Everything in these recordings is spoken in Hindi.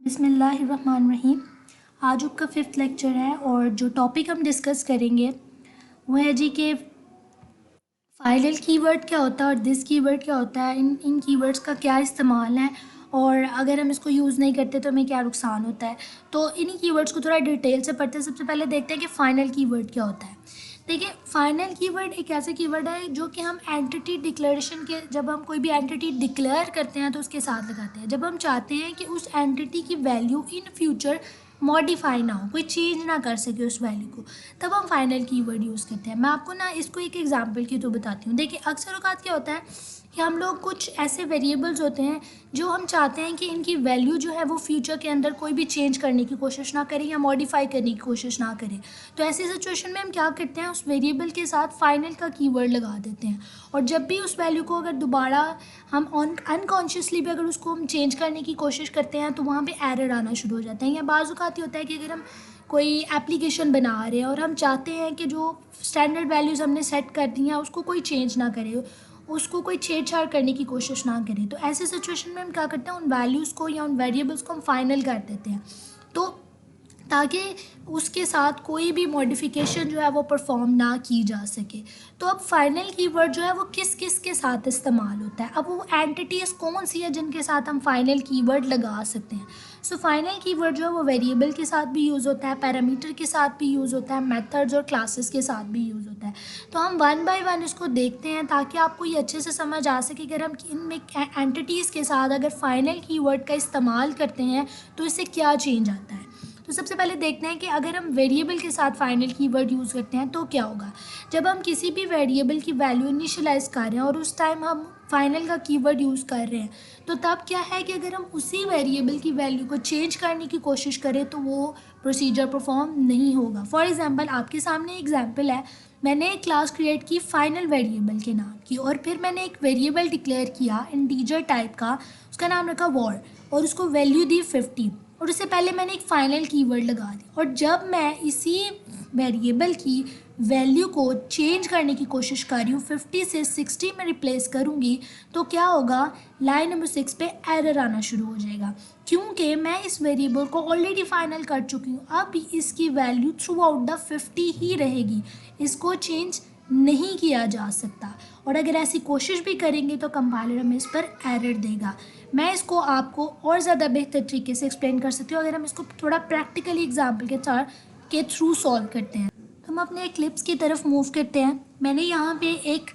बिस्मिल्लाहिर्रहमानिर्रहीम। आज आपका फिफ्थ लेक्चर है और जो टॉपिक हम डिस्कस करेंगे वो है जी कि फाइनल कीवर्ड क्या होता है और दिस कीवर्ड क्या होता है, इन कीवर्ड्स का क्या इस्तेमाल है और अगर हम इसको यूज़ नहीं करते तो हमें क्या नुकसान होता है। तो इन्हीं कीवर्ड्स को थोड़ा डिटेल से पढ़ते हैं। सबसे पहले देखते हैं कि फ़ाइनल कीवर्ड क्या होता है। देखिए, फाइनल कीवर्ड एक ऐसा कीवर्ड है जो कि हम एंटिटी डिक्लेरेशन के, जब हम कोई भी एंटिटी डिक्लेयर करते हैं तो उसके साथ लगाते हैं। जब हम चाहते हैं कि उस एंटिटी की वैल्यू इन फ्यूचर मॉडिफाई ना हो, कोई चेंज ना कर सके उस वैल्यू को, तब हम फाइनल कीवर्ड यूज़ करते हैं। मैं आपको ना इसको एक एग्जांपल के थ्रू बताती हूँ। देखिए, अक्सर औक़ात क्या होता है कि हम लोग कुछ ऐसे वेरिएबल्स होते हैं जो हम चाहते हैं कि इनकी वैल्यू जो है वो फ्यूचर के अंदर कोई भी चेंज करने की कोशिश ना करें या मॉडिफाई करने की कोशिश ना करें। तो ऐसी सिचुएशन में हम क्या करते हैं, उस वेरिएबल के साथ फाइनल का कीवर्ड लगा देते हैं। और जब भी उस वैल्यू को अगर दोबारा हम अनकॉन्शियसली भी अगर उसको हम चेंज करने की कोशिश करते हैं तो वहाँ पे एरर आना शुरू हो जाता है। या बाज़ औक़ात होता है कि अगर हम कोई एप्लीकेशन बना रहे हैं और हम चाहते हैं कि जो स्टैंडर्ड वैल्यूज़ हमने सेट कर दी हैं उसको कोई चेंज ना करे, उसको कोई छेड़छाड़ करने की कोशिश ना करे, तो ऐसे सिचुएशन में हम क्या करते हैं, उन वैल्यूज़ को या उन वेरिएबल्स को हम फाइनल कर देते हैं, तो ताकि उसके साथ कोई भी मॉडिफिकेशन जो है वो परफॉर्म ना की जा सके। तो अब फाइनल कीवर्ड जो है वो किस किस के साथ इस्तेमाल होता है, अब वो एंटिटीज़ कौन सी है जिनके साथ हम फाइनल कीवर्ड लगा सकते हैं। सो फाइनल कीवर्ड जो है वो वेरिएबल के साथ भी यूज़ होता है, पैरामीटर के साथ भी यूज़ होता है, मेथड्स और क्लासेस के साथ भी यूज़ होता है। तो हम वन बाय वन इसको देखते हैं ताकि आपको ये अच्छे से समझ आ सके कि अगर हम इनमें एंटिटीज़ के साथ अगर फाइनल कीवर्ड का इस्तेमाल करते हैं तो इससे क्या चेंज आता है। तो सबसे पहले देखते हैं कि अगर हम वेरिएबल के साथ फाइनल कीवर्ड यूज़ करते हैं तो क्या होगा। जब हम किसी भी वेरिएबल की वैल्यू इनिशियलाइज़ कर रहे हैं और उस टाइम हम फाइनल का कीवर्ड यूज़ कर रहे हैं, तो तब क्या है कि अगर हम उसी वेरिएबल की वैल्यू को चेंज करने की कोशिश करें तो वो प्रोसीजर परफॉर्म नहीं होगा। फॉर एग्जांपल, आपके सामने एग्जांपल है, मैंने एक क्लास क्रिएट की फाइनल वेरिएबल के नाम की और फिर मैंने एक वेरिएबल डिक्लेयर किया इंटीजर टाइप का, उसका नाम रखा वॉर और उसको वैल्यू दी 50 और उससे पहले मैंने एक फाइनल कीवर्ड लगा दी। और जब मैं इसी वेरिएबल की वैल्यू को चेंज करने की कोशिश कर रही हूँ, 50 से 60 में रिप्लेस करूँगी, तो क्या होगा, लाइन नंबर 6 पे एरर आना शुरू हो जाएगा क्योंकि मैं इस वेरिएबल को ऑलरेडी फाइनल कर चुकी हूँ। अब इसकी वैल्यू थ्रू आउट द 50 ही रहेगी, इसको चेंज नहीं किया जा सकता और अगर ऐसी कोशिश भी करेंगे तो कंपाइलर हमें इस पर एरर देगा। मैं इसको आपको और ज़्यादा बेहतर तरीके से एक्सप्लेन कर सकती हूँ अगर हम इसको थोड़ा प्रैक्टिकली एग्जाम्पल के थ्रू सॉल्व करते हैं। हम अपने क्लिप्स की तरफ मूव करते हैं। मैंने यहाँ पे एक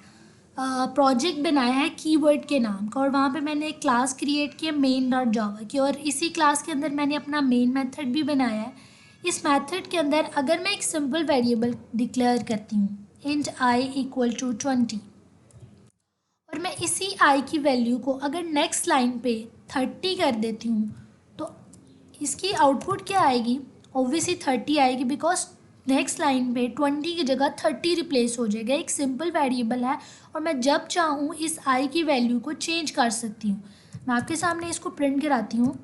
प्रोजेक्ट बनाया है कीवर्ड के नाम का और वहाँ पे मैंने एक क्लास क्रिएट की है main.java की और इसी क्लास के अंदर मैंने अपना मेन मेथड भी बनाया है। इस मेथड के अंदर अगर मैं एक सिंपल वेरिएबल डिक्लेयर करती हूँ int i = 20 और मैं इसी i की वैल्यू को अगर नेक्स्ट लाइन पे 30 कर देती हूँ तो इसकी आउटपुट क्या आएगी, ऑब्वियसली 30 आएगी बिकॉज नेक्स्ट लाइन पे 20 की जगह 30 रिप्लेस हो जाएगा। एक सिंपल वेरिएबल है और मैं जब चाहूँ इस i की वैल्यू को चेंज कर सकती हूँ। मैं आपके सामने इसको प्रिंट कराती हूँ।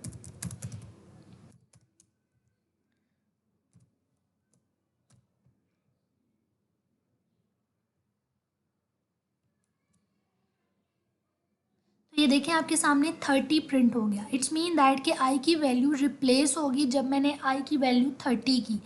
तो ये देखें आपके सामने 30 प्रिंट हो गया। इट्स मीन दैट कि i की वैल्यू रिप्लेस होगी जब मैंने i की वैल्यू 30 की।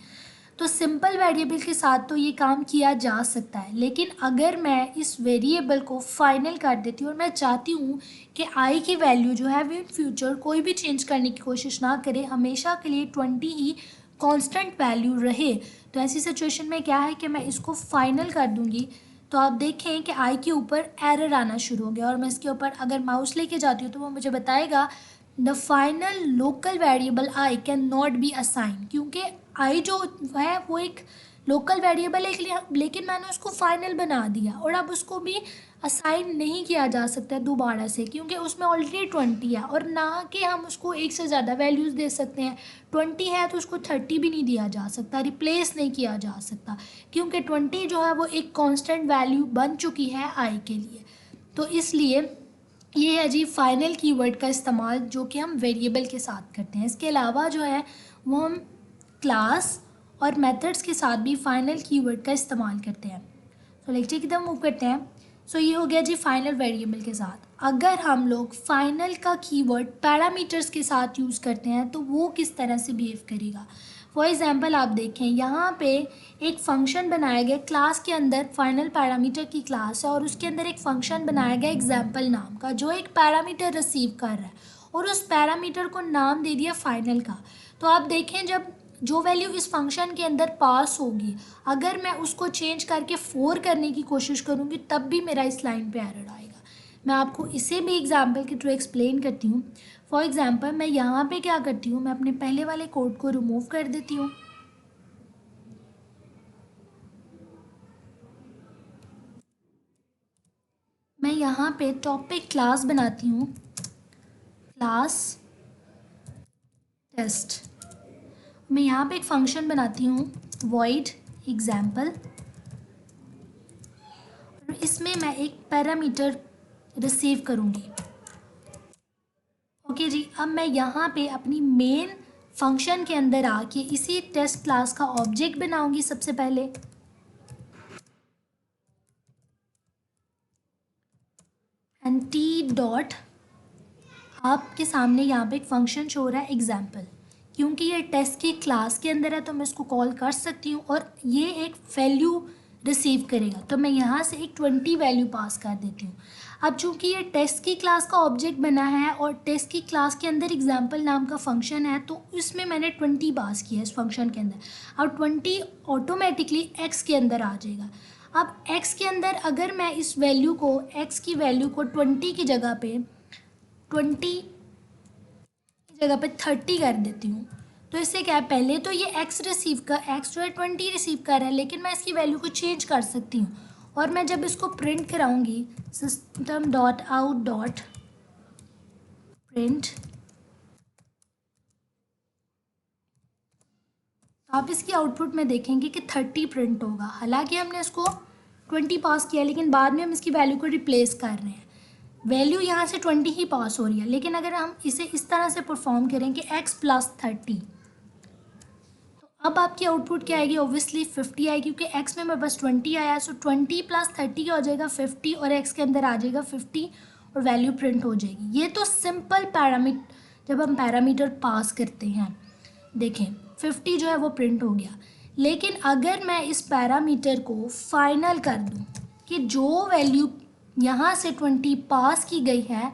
तो सिंपल वेरिएबल के साथ तो ये काम किया जा सकता है, लेकिन अगर मैं इस वेरिएबल को फाइनल कर देती हूँ और मैं चाहती हूँ कि i की वैल्यू जो है वो इन फ्यूचर कोई भी चेंज करने की कोशिश ना करे, हमेशा के लिए 20 ही कांस्टेंट वैल्यू रहे, तो ऐसी सिचुएशन में क्या है कि मैं इसको फाइनल कर दूँगी। तो आप देखें कि i के ऊपर एरर आना शुरू हो गया और मैं इसके ऊपर अगर माउस लेके जाती हूँ तो वो मुझे बताएगा the final local variable i can not be assign, क्योंकि i जो है वो एक लोकल वेरिएबल है लेकिन मैंने उसको फाइनल बना दिया और अब उसको भी असाइन नहीं किया जा सकता दोबारा से क्योंकि उसमें ऑलरेडी 20 है और ना कि हम उसको एक से ज़्यादा वैल्यूज़ दे सकते हैं। 20 है तो उसको 30 भी नहीं दिया जा सकता, रिप्लेस नहीं किया जा सकता क्योंकि 20 जो है वो एक कांस्टेंट वैल्यू बन चुकी है i के लिए। तो इसलिए ये है जी फाइनल कीवर्ड का इस्तेमाल जो कि हम वेरिएबल के साथ करते हैं। इसके अलावा जो है वो हम क्लास और मेथड्स के साथ भी फाइनल कीवर्ड का इस्तेमाल करते हैं। तो लेक्चर की तरफ मूव करते हैं। सो ये हो गया जी फाइनल वेरिएबल के साथ। अगर हम लोग फाइनल का कीवर्ड पैरामीटर्स के साथ यूज़ करते हैं तो वो किस तरह से बिहेव करेगा। फॉर एग्जांपल आप देखें यहाँ पे एक फंक्शन बनाया गया क्लास के अंदर, फाइनल पैरामीटर की क्लास है और उसके अंदर एक फंक्शन बनाया गया एग्जाम्पल नाम का जो एक पैरामीटर रिसीव कर रहा है और उस पैरामीटर को नाम दे दिया फाइनल का। तो आप देखें जब जो वैल्यू इस फंक्शन के अंदर पास होगी, अगर मैं उसको चेंज करके 4 करने की कोशिश करूँगी तब भी मेरा इस लाइन पे एरर आएगा। मैं आपको इसे भी एग्जाम्पल के थ्रू एक्सप्लेन करती हूँ। फॉर एग्जाम्पल मैं यहाँ पे क्या करती हूँ, मैं अपने पहले वाले कोड को रिमूव कर देती हूँ। मैं यहाँ पे टॉपिक क्लास बनाती हूँ, क्लास टेस्ट। मैं यहाँ पे एक फंक्शन बनाती हूँ void example, और इसमें मैं एक पैरामीटर रिसीव करूँगी। ओके जी, अब मैं यहाँ पे अपनी मेन फंक्शन के अंदर आके इसी टेस्ट क्लास का ऑब्जेक्ट बनाऊँगी सबसे पहले। एंड टी डॉट, आपके सामने यहाँ पे एक फंक्शन शो हो रहा है एग्जाम्पल, क्योंकि ये टेस्ट की क्लास के अंदर है तो मैं इसको कॉल कर सकती हूँ और ये एक वैल्यू रिसीव करेगा। तो मैं यहाँ से एक 20 वैल्यू पास कर देती हूँ। अब चूंकि ये टेस्ट की क्लास का ऑब्जेक्ट बना है और टेस्ट की क्लास के अंदर एग्जाम्पल नाम का फंक्शन है तो इसमें मैंने 20 पास किया इस फंक्शन के अंदर। अब 20 ऑटोमेटिकली एक्स के अंदर आ जाएगा। अब एक्स के अंदर अगर मैं इस वैल्यू को, एक्स की वैल्यू को 20 की जगह पे 20 की जगह पे 30 कर देती हूँ तो इससे क्या है, पहले तो ये एक्स जो है 20 रिसीव कर रहा है, लेकिन मैं इसकी वैल्यू को चेंज कर सकती हूँ। और मैं जब इसको प्रिंट कराऊंगी system dot out dot print, तो आप इसकी आउटपुट में देखेंगे कि 30 प्रिंट होगा। हालांकि हमने इसको 20 पास किया लेकिन बाद में हम इसकी वैल्यू को रिप्लेस कर रहे हैं। वैल्यू यहाँ से 20 ही पास हो रही है, लेकिन अगर हम इसे इस तरह से परफॉर्म करें कि x + 30, तो अब आपकी आउटपुट क्या आएगी, ओब्वियसली 50 आएगी, क्योंकि x में मेरे पास 20 आया है। सो 20 + 30 क्या हो जाएगा 50 और x के अंदर आ जाएगा 50 और वैल्यू प्रिंट हो जाएगी। ये तो सिंपल पैरामीटर, जब हम पैरामीटर पास करते हैं, देखें 50 जो है वो प्रिंट हो गया। लेकिन अगर मैं इस पैरामीटर को फाइनल कर दूं कि जो वैल्यू यहाँ से 20 पास की गई है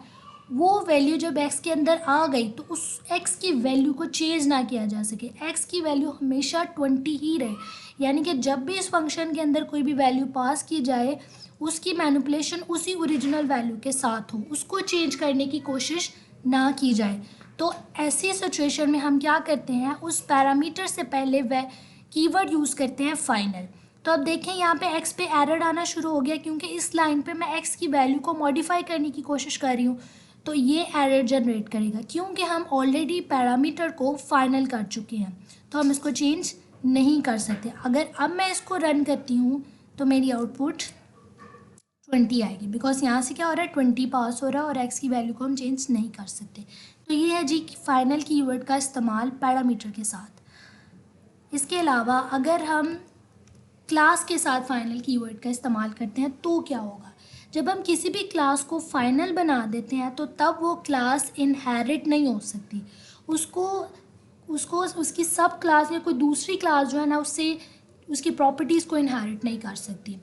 वो वैल्यू जब x के अंदर आ गई तो उस x की वैल्यू को चेंज ना किया जा सके, x की वैल्यू हमेशा 20 ही रहे। यानी कि जब भी इस फंक्शन के अंदर कोई भी वैल्यू पास की जाए उसकी मैनिपुलेशन उसी ओरिजिनल वैल्यू के साथ हो, उसको चेंज करने की कोशिश ना की जाए। तो ऐसी सिचुएशन में हम क्या करते हैं, उस पैरामीटर से पहले वह कीवर्ड यूज़ करते हैं फाइनल। तो अब देखें यहाँ पे x पे एरर आना शुरू हो गया, क्योंकि इस लाइन पे मैं x की वैल्यू को मॉडिफाई करने की कोशिश कर रही हूँ, तो ये एरर जनरेट करेगा क्योंकि हम ऑलरेडी पैरामीटर को फाइनल कर चुके हैं, तो हम इसको चेंज नहीं कर सकते। अगर अब मैं इसको रन करती हूँ तो मेरी आउटपुट 20 आएगी, बिकॉज यहाँ से क्या हो रहा है 20 पास हो रहा है और x की वैल्यू को हम चेंज नहीं कर सकते। तो ये है जी फाइनल कीवर्ड का इस्तेमाल पैरामीटर के साथ। इसके अलावा अगर हम क्लास के साथ फाइनल कीवर्ड का इस्तेमाल करते हैं तो क्या होगा, जब हम किसी भी क्लास को फाइनल बना देते हैं तो तब वो क्लास इनहेरिट नहीं हो सकती, उसको उसकी सब क्लास या कोई दूसरी क्लास जो है ना उससे उसकी प्रॉपर्टीज़ को इनहेरिट नहीं कर सकती।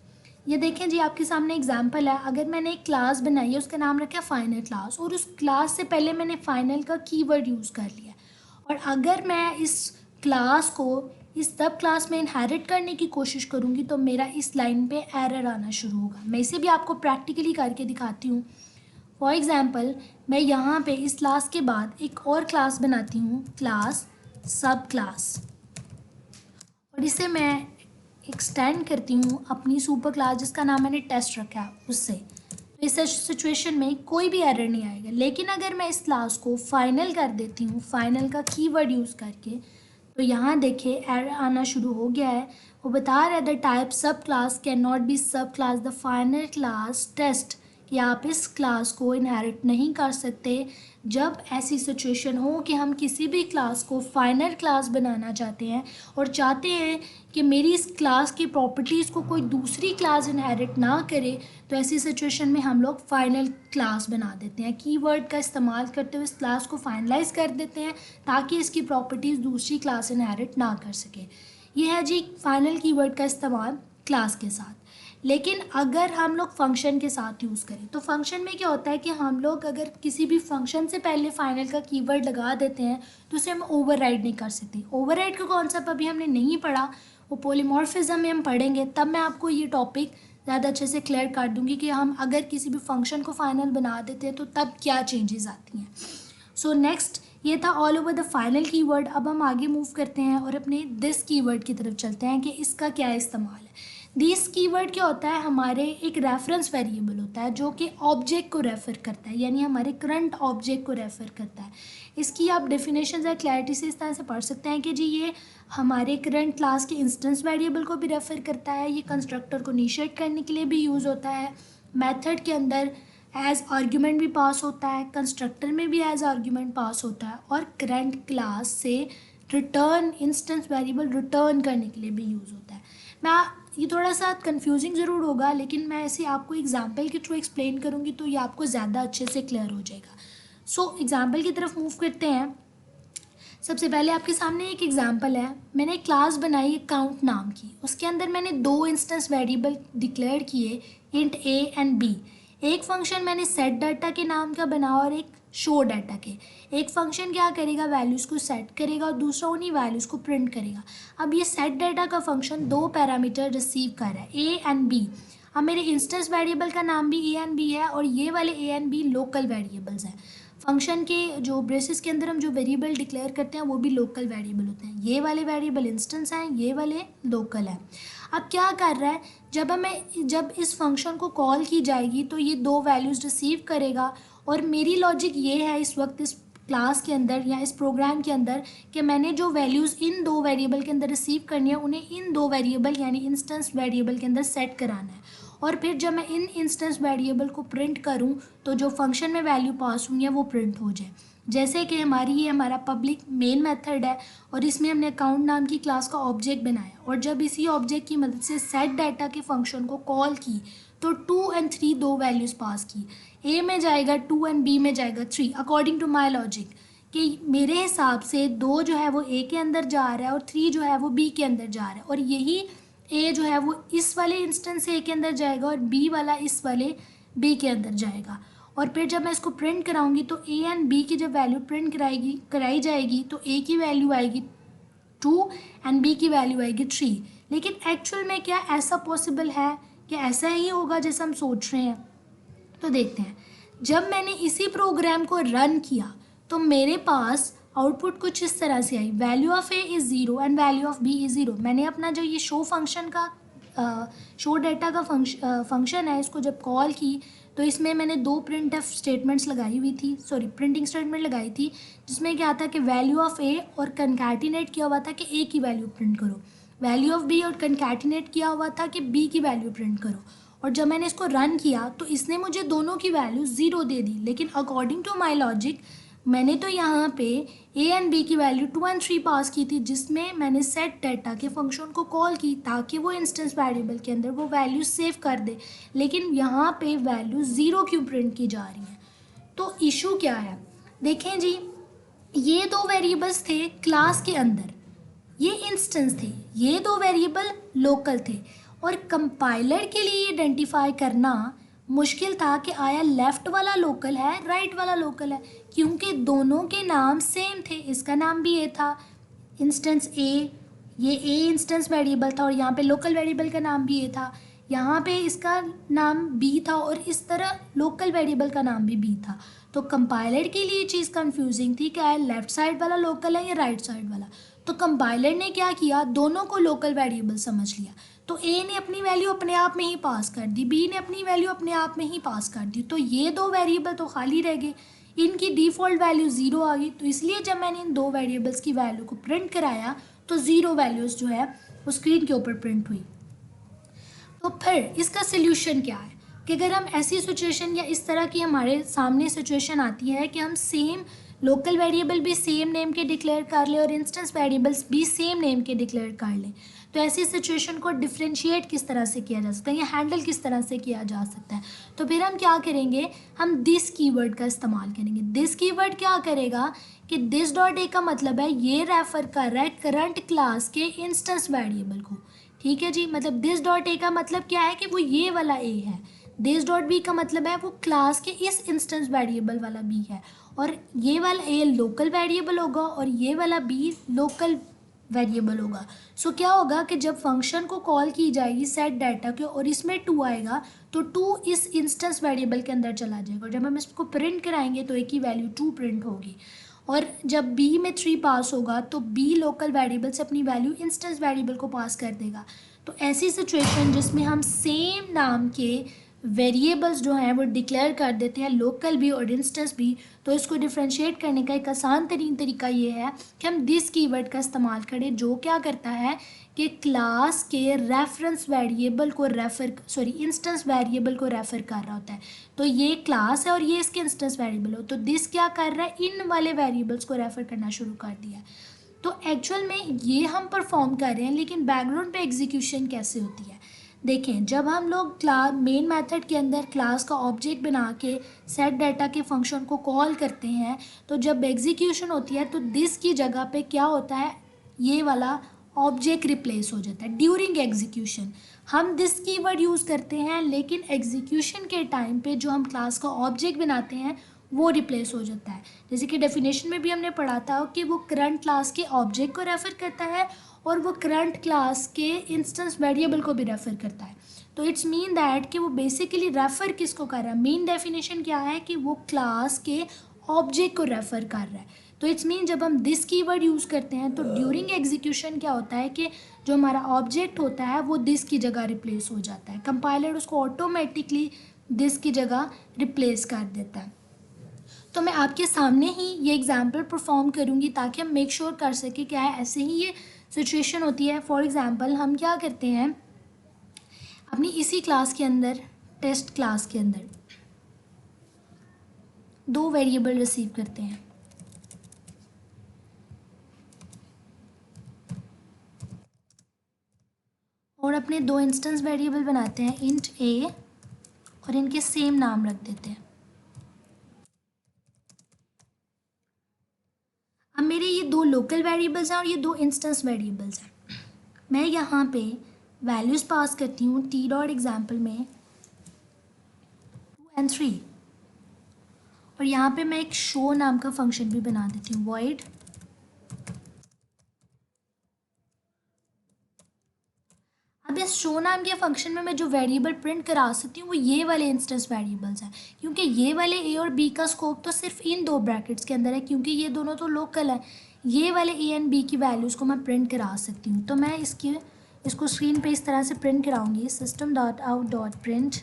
ये देखें जी आपके सामने एग्जांपल है, अगर मैंने एक क्लास बनाई है उसका नाम रखा है फाइनल क्लास और उस क्लास से पहले मैंने फाइनल का कीवर्ड यूज़ कर लिया, और अगर मैं इस क्लास को इस सब क्लास में इनहेरिट करने की कोशिश करूँगी तो मेरा इस लाइन पे एरर आना शुरू होगा। मैं इसे भी आपको प्रैक्टिकली करके दिखाती हूँ। फॉर एग्ज़ाम्पल मैं यहाँ पे इस क्लास के बाद एक और क्लास बनाती हूँ, क्लास सब क्लास, और इसे मैं एक्सटेंड करती हूँ अपनी सुपर क्लास जिसका नाम मैंने टेस्ट रखा है उससे। तो इस सिचुएशन में कोई भी एरर नहीं आएगा। लेकिन अगर मैं इस क्लास को फाइनल कर देती हूँ फाइनल का कीवर्ड यूज़ करके, तो यहाँ देखिए एरर आना शुरू हो गया है। वो बता रहा है the type sub class can not be sub class the final class test कि आप इस क्लास को इनहेरिट नहीं कर सकते जब ऐसी सिचुएशन हो कि हम किसी भी क्लास को फाइनल क्लास बनाना चाहते हैं और चाहते हैं कि मेरी इस क्लास की प्रॉपर्टीज़ को कोई दूसरी क्लास इनहेरिट ना करे। तो ऐसी सिचुएशन में हम लोग फाइनल क्लास बना देते हैं, कीवर्ड का इस्तेमाल करते हुए इस क्लास को फाइनलाइज कर देते हैं ताकि इसकी प्रॉपर्टीज़ दूसरी क्लास इनहेरिट ना कर सके। ये है जी फाइनल कीवर्ड का इस्तेमाल क्लास के साथ। लेकिन अगर हम लोग फंक्शन के साथ यूज़ करें तो फंक्शन में क्या होता है कि हम लोग अगर किसी भी फंक्शन से पहले फाइनल का कीवर्ड लगा देते हैं तो उसे हम ओवरराइड नहीं कर सकते। ओवरराइड का कॉन्सेप्ट अभी हमने नहीं पढ़ा, वो पॉलीमॉर्फिज्म में हम पढ़ेंगे, तब मैं आपको ये टॉपिक ज़्यादा अच्छे से क्लियर कर दूंगी कि हम अगर किसी भी फंक्शन को फाइनल बना देते हैं तो तब क्या चेंजेस आती हैं। सो नेक्स्ट ये था all over the final keyword. अब हम आगे मूव करते हैं और अपने दिस कीवर्ड की तरफ चलते हैं कि इसका क्या इस्तेमाल है। दिस कीवर्ड क्या होता है, हमारे एक रेफरेंस वेरिएबल होता है जो कि ऑब्जेक्ट को रेफ़र करता है, यानी हमारे करंट ऑब्जेक्ट को रेफ़र करता है। इसकी आप डेफिनेशन या क्लैरिटी से इस तरह से पढ़ सकते हैं कि जी ये हमारे करंट क्लास के इंस्टेंस वेरिएबल को भी रेफ़र करता है, ये कंस्ट्रक्टर को इनिशिएट करने के लिए भी यूज़ होता है, मेथड के अंदर एज आर्ग्यूमेंट भी पास होता है, कंस्ट्रक्टर में भी एज आर्ग्यूमेंट पास होता है, और करंट क्लास से रिटर्न इंस्टेंस वेरिएबल रिटर्न करने के लिए भी यूज़ होता है। मैं ये थोड़ा सा कंफ्यूजिंग ज़रूर होगा लेकिन मैं ऐसे आपको एग्जांपल के थ्रू एक्सप्लेन करूँगी तो ये आपको ज़्यादा अच्छे से क्लियर हो जाएगा। सो एग्जांपल की तरफ मूव करते हैं। सबसे पहले आपके सामने एक एग्जांपल है, मैंने एक क्लास बनाई अकाउंट नाम की, उसके अंदर मैंने दो इंस्टेंस वेरिएबल डिक्लेयर किए, इंट ए एंड बी। एक फंक्शन मैंने सेट डाटा के नाम का बना और एक शो डाटा के। एक फंक्शन क्या करेगा, वैल्यूज़ को सेट करेगा और दूसरा उन्हीं वैल्यूज़ को प्रिंट करेगा। अब ये सेट डाटा का फंक्शन दो पैरामीटर रिसीव कर रहा है, ए एंड बी। अब मेरे इंस्टेंस वेरिएबल का नाम भी ए एंड बी है और ये वाले a and b local variables हैं। फंक्शन के जो ब्रेसेस के अंदर हम जो वेरिएबल डिक्लेयर करते हैं वो भी लोकल वेरिएबल होते हैं। ये वाले वेरिएबल इंस्टेंस हैं, ये वाले लोकल हैं। अब क्या कर रहा है, जब इस फंक्शन को कॉल की जाएगी तो ये दो वैल्यूज़ रिसीव करेगा और मेरी लॉजिक ये है इस वक्त इस क्लास के अंदर या इस प्रोग्राम के अंदर कि मैंने जो वैल्यूज़ इन दो वेरिएबल के अंदर रिसीव करनी है उन्हें इन दो वेरिएबल यानी इंस्टेंस वेरिएबल के अंदर सेट कराना है, और फिर जब मैं इन इंस्टेंस वेरिएबल को प्रिंट करूं तो जो फंक्शन में वैल्यू पास हुई है वो प्रिंट हो जाए। जैसे कि ये हमारा पब्लिक मेन मेथड है और इसमें हमने अकाउंट नाम की क्लास का ऑब्जेक्ट बनाया, और जब इसी ऑब्जेक्ट की मदद से सेट डाटा के फंक्शन को कॉल की तो 2 और 3 दो वैल्यूज़ पास की। ए में जाएगा 2 एंड बी में जाएगा 3 अकॉर्डिंग टू माई लॉजिक, कि मेरे हिसाब से 2 जो है वो ए के अंदर जा रहा है और 3 जो है वो बी के अंदर जा रहा है, और यही ए जो है वो इस वाले इंस्टेंस ए के अंदर जाएगा और बी वाला इस वाले बी के अंदर जाएगा। और फिर जब मैं इसको प्रिंट कराऊंगी तो ए एंड बी की जब वैल्यू प्रिंट कराई जाएगी तो ए की वैल्यू आएगी 2 एंड बी की वैल्यू आएगी 3। लेकिन एक्चुअल में क्या ऐसा पॉसिबल है कि ऐसा ही होगा जैसा हम सोच रहे हैं? तो देखते हैं। जब मैंने इसी प्रोग्राम को रन किया तो मेरे पास आउटपुट कुछ इस तरह से आई, value of A is 0 and value of B is 0। मैंने अपना जो ये शो फंक्शन का शो डाटा का फंक्शन है इसको जब कॉल की तो इसमें मैंने दो प्रिंट एफ स्टेटमेंट्स लगाई हुई थी, प्रिंटिंग स्टेटमेंट लगाई थी, जिसमें क्या था कि वैल्यू ऑफ ए और कंकैटिनेट किया हुआ था कि ए की वैल्यू प्रिंट करो, वैल्यू ऑफ बी और कंकैटिनेट किया हुआ था कि बी की वैल्यू प्रिंट करो। और जब मैंने इसको रन किया तो इसने मुझे दोनों की वैल्यू 0 दे दी, लेकिन अकॉर्डिंग टू माई लॉजिक मैंने तो यहाँ पे ए एंड बी की वैल्यू 2 एंड 3 पास की थी, जिसमें मैंने सेट डाटा के फंक्शन को कॉल की ताकि वो इंस्टेंस वेरिएबल के अंदर वो वैल्यू सेव कर दे, लेकिन यहाँ पे वैल्यू 0 क्यों प्रिंट की जा रही है? तो इशू क्या है? देखें जी, ये दो वेरिएबल्स थे क्लास के अंदर, ये इंस्टेंस थे, ये दो वेरिएबल लोकल थे, और कंपाइलर के लिए आइडेंटिफाई करना मुश्किल था कि आया लेफ़्ट वाला लोकल है राइट वाला लोकल है, क्योंकि दोनों के नाम सेम थे। इसका नाम भी ए था, इंस्टेंस ए, ये ए इंस्टेंस वेरिएबल था और यहाँ पे लोकल वेरिएबल का नाम भी ए था, यहाँ पे इसका नाम बी था और इस तरह लोकल वेरिएबल का नाम भी बी था। तो कंपाइलर के लिए चीज़ कंफ्यूजिंग थी कि आया लेफ़्ट साइड वाला लोकल है या राइट साइड वाला। तो कंपाइलर ने क्या किया, दोनों को लोकल वेरिएबल समझ लिया। तो ए ने अपनी वैल्यू अपने आप में ही पास कर दी, बी ने अपनी वैल्यू अपने आप में ही पास कर दी, तो ये दो वेरिएबल तो खाली रह गए, इनकी डिफ़ॉल्ट वैल्यू 0 आ गई। तो इसलिए जब मैंने इन दो वेरिएबल्स की वैल्यू को प्रिंट कराया तो 0 वैल्यूज़ जो है वो स्क्रीन के ऊपर प्रिंट हुई। तो फिर इसका सोल्यूशन क्या है? कि अगर हम ऐसी सिचुएशन या इस तरह की हमारे सामने सिचुएशन आती है कि हम सेम लोकल वेरिएबल भी सेम नेम के डिक्लेयर कर लें और इंस्टेंस वेरिएबल्स भी सेम नेम के डिक्लेयर कर लें, तो ऐसी सिचुएशन को डिफ्रेंशिएट किस तरह से किया जा सकता है या हैंडल किस तरह से किया जा सकता है। तो फिर हम क्या करेंगे, हम दिस कीवर्ड का इस्तेमाल करेंगे। दिस कीवर्ड क्या करेगा कि दिस डॉट ए का मतलब है ये रेफर कर रहा है करंट क्लास के इंस्टेंस वेरिएबल को। ठीक है जी, मतलब दिस डॉट ए का मतलब क्या है कि वो ये वाला ए है। दिस डॉट बी का मतलब है वो क्लास के इस इंस्टेंस वेरिएबल वाला बी है, और ये वाला ए लोकल वेरिएबल होगा और ये वाला बी लोकल वेरिएबल होगा। सो क्या होगा कि जब फंक्शन को कॉल की जाएगी सेट डाटा के और इसमें 2 आएगा तो 2 इस इंस्टेंस वेरिएबल के अंदर चला जाएगा, और जब हम इसको प्रिंट कराएंगे तो ए की वैल्यू 2 प्रिंट होगी। और जब बी में 3 पास होगा तो बी लोकल वेरिएबल से अपनी वैल्यू इंस्टेंस वेरिएबल को पास कर देगा। तो ऐसी सिचुएशन जिसमें हम सेम नाम के वेरिएबल्स जो हैं वो डिक्लेयर कर देते हैं, लोकल भी और इंस्टेंस भी, तो इसको डिफ्रेंशिएट करने का एक आसान तरीन तरीका ये है कि हम दिस कीवर्ड का इस्तेमाल करें, जो क्या करता है कि क्लास के रेफरेंस वेरिएबल को इंस्टेंस वेरिएबल को रेफर कर रहा होता है। तो ये क्लास है और ये इसके इंस्टेंस वेरिएबल हो, तो दिस क्या कर रहा है, इन वाले वेरिएबल्स को रेफर करना शुरू कर दिया है। तो एक्चुअल में ये हम परफॉर्म कर रहे हैं, लेकिन बैकग्राउंड पे एग्जीक्यूशन कैसे होती है देखें। जब हम लोग क्लास मेन मेथड के अंदर क्लास का ऑब्जेक्ट बना के सेट डाटा के फंक्शन को कॉल करते हैं, तो जब एग्जीक्यूशन होती है तो दिस की जगह पे क्या होता है, ये वाला ऑब्जेक्ट रिप्लेस हो जाता है। ड्यूरिंग एग्जीक्यूशन हम दिस कीवर्ड यूज़ करते हैं, लेकिन एग्जीक्यूशन के टाइम पे जो हम क्लास का ऑब्जेक्ट बनाते हैं वो रिप्लेस हो जाता है। जैसे कि डेफिनेशन में भी हमने पढ़ा था कि वो करंट क्लास के ऑब्जेक्ट को रेफ़र करता है और वो करंट क्लास के इंस्टेंस वेरिएबल को भी रेफ़र करता है। तो इट्स मीन दैट कि वो बेसिकली रेफ़र किसको कर रहा है, मेन डेफिनेशन क्या है कि वो क्लास के ऑब्जेक्ट को रेफ़र कर रहा है। तो इट्स मीन जब हम दिस कीवर्ड यूज़ करते हैं तो ड्यूरिंग एग्जीक्यूशन क्या होता है कि जो हमारा ऑब्जेक्ट होता है वो दिस की जगह रिप्लेस हो जाता है। कंपाइलर उसको ऑटोमेटिकली दिस की जगह रिप्लेस कर देता है। तो मैं आपके सामने ही ये एग्जाम्पल परफॉर्म करूँगी ताकि हम मेक श्योर कर सकें क्या है ऐसे ही ये सिचुएशन होती है। फॉर एग्ज़ाम्पल हम क्या करते हैं, अपनी इसी क्लास के अंदर, टेस्ट क्लास के अंदर 2 वेरिएबल रिसीव करते हैं। और अपने 2 इंस्टेंस वेरिएबल बनाते हैं, इंट ए, और इनके सेम नाम रख देते हैं। अब मेरे ये 2 लोकल वेरिएबल्स हैं और ये 2 इंस्टेंस वेरिएबल्स हैं। मैं यहाँ पे वैल्यूज़ पास करती हूँ टी डॉट एग्जाम्पल में 2 and 3, और यहाँ पे मैं एक शो नाम का फंक्शन भी बना देती हूँ, वॉइड। अब इस शो नाम के फंक्शन में मैं जो वेरिएबल प्रिंट करा सकती हूँ वो ये वाले इंस्टेंस वेरिएबल्स हैं, क्योंकि ये वाले ए और बी का स्कोप तो सिर्फ इन 2 ब्रैकेट्स के अंदर है, क्योंकि ये दोनों तो लोकल है। ये वाले ए एंड बी की वैल्यूज़ को मैं प्रिंट करा सकती हूँ। तो मैं इसको स्क्रीन पे इस तरह से प्रिंट कराऊंगी, system dot out dot print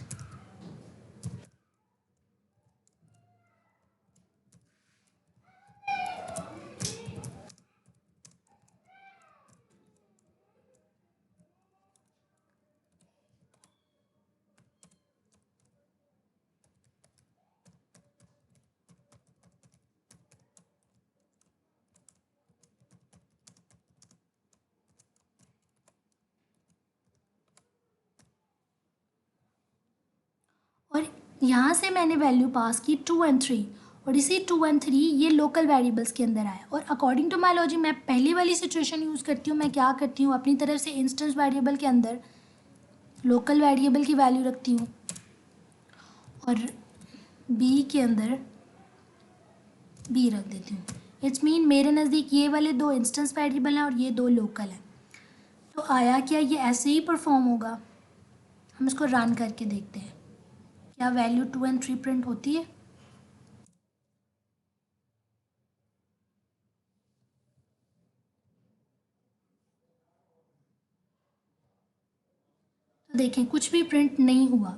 और यहाँ से मैंने वैल्यू पास की 2 and 3, और इसी 2 and 3 ये लोकल वेरिएबल्स के अंदर आया। और अकॉर्डिंग टू माई लॉजिक मैं पहली वाली सिचुएशन यूज़ करती हूँ। मैं क्या करती हूँ, अपनी तरफ से इंस्टेंस वेरिएबल के अंदर लोकल वेरिएबल की वैल्यू रखती हूँ और बी के अंदर बी रख देती हूँ। इट्स मीन मेरे नज़दीक ये वाले 2 इंस्टेंस वेरिएबल हैं और ये 2 लोकल हैं। तो आया क्या, ये ऐसे ही परफॉर्म होगा। हम इसको रन करके देखते हैं क्या वैल्यू 2 and 3 प्रिंट होती है। तो देखें कुछ भी प्रिंट नहीं हुआ।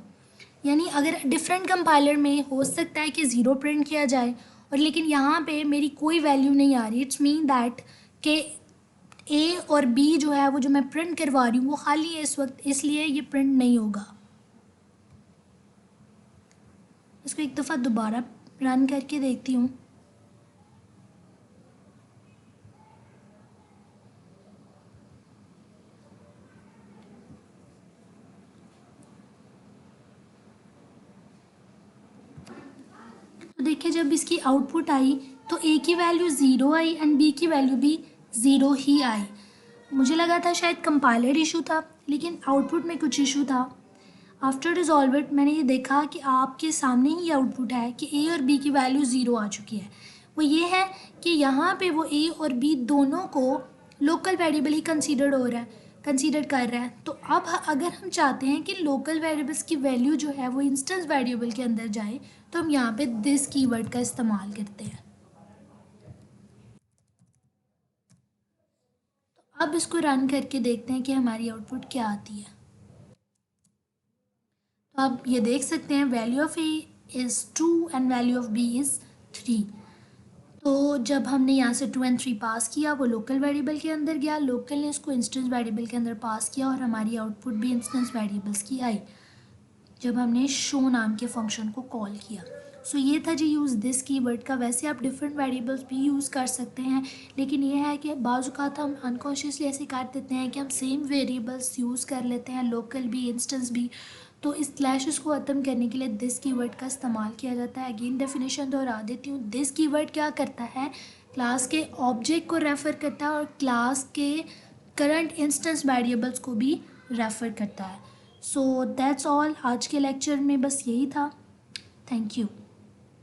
यानी अगर डिफरेंट कंपाइलर में हो सकता है कि 0 प्रिंट किया जाए, और लेकिन यहाँ पे मेरी कोई वैल्यू नहीं आ रही। इट्स मीन दैट कि ए और बी जो है वो जो मैं प्रिंट करवा रही हूँ वो खाली है इस वक्त, इसलिए ये प्रिंट नहीं होगा। इसको एक दफ़ा दोबारा रन करके देखती हूँ। तो देखिए जब इसकी आउटपुट आई तो ए की वैल्यू ज़ीरो आई एंड बी की वैल्यू भी ज़ीरो ही आई। मुझे लगा था शायद कंपाइलर इशू था, लेकिन आउटपुट में कुछ इशू था। आफ्टर रिजॉल्व इट मैंने ये देखा कि आपके सामने ही आउटपुट है कि ए और बी की वैल्यू ज़ीरो आ चुकी है। वो ये है कि यहाँ पे वो ए और बी दोनों को लोकल वेरिएबल ही कंसीडर कर रहा है। तो अब अगर हम चाहते हैं कि लोकल वेरिएबल्स की वैल्यू जो है वो इंस्टेंस वेरिएबल के अंदर जाए, तो हम यहाँ पे दिस कीवर्ड का इस्तेमाल करते हैं। तो अब इसको रन करके देखते हैं कि हमारी आउटपुट क्या आती है। तो आप ये देख सकते हैं value of A is 2 and value of B is 3। तो जब हमने यहाँ से 2 एंड 3 पास किया, वो लोकल वेरिएबल के अंदर गया, लोकल ने उसको इंस्टेंस वेरिएबल के अंदर पास किया और हमारी आउटपुट भी इंस्टेंस वेरिएबल्स की आई जब हमने शो नाम के फंक्शन को कॉल किया। सो ये था जी यूज़ दिस कीवर्ड का। वैसे आप डिफरेंट वेरिएबल्स भी यूज़ कर सकते हैं, लेकिन ये है कि बाज़ औक़ात हम अनकॉन्शियसली ऐसे कर देते हैं कि हम सेम वेरिएबल्स यूज़ कर लेते हैं, लोकल भी इंस्टेंस भी। तो इस क्लैशेस को ख़त्म करने के लिए दिस कीवर्ड का इस्तेमाल किया जाता है। अगेन डेफिनेशन दोहरा देती हूँ। दिस कीवर्ड क्या करता है, क्लास के ऑब्जेक्ट को रेफ़र करता है और क्लास के करंट इंस्टेंस वेरिएबल्स को भी रेफ़र करता है। So that's all. आज के लेक्चर में बस यही था। Thank you.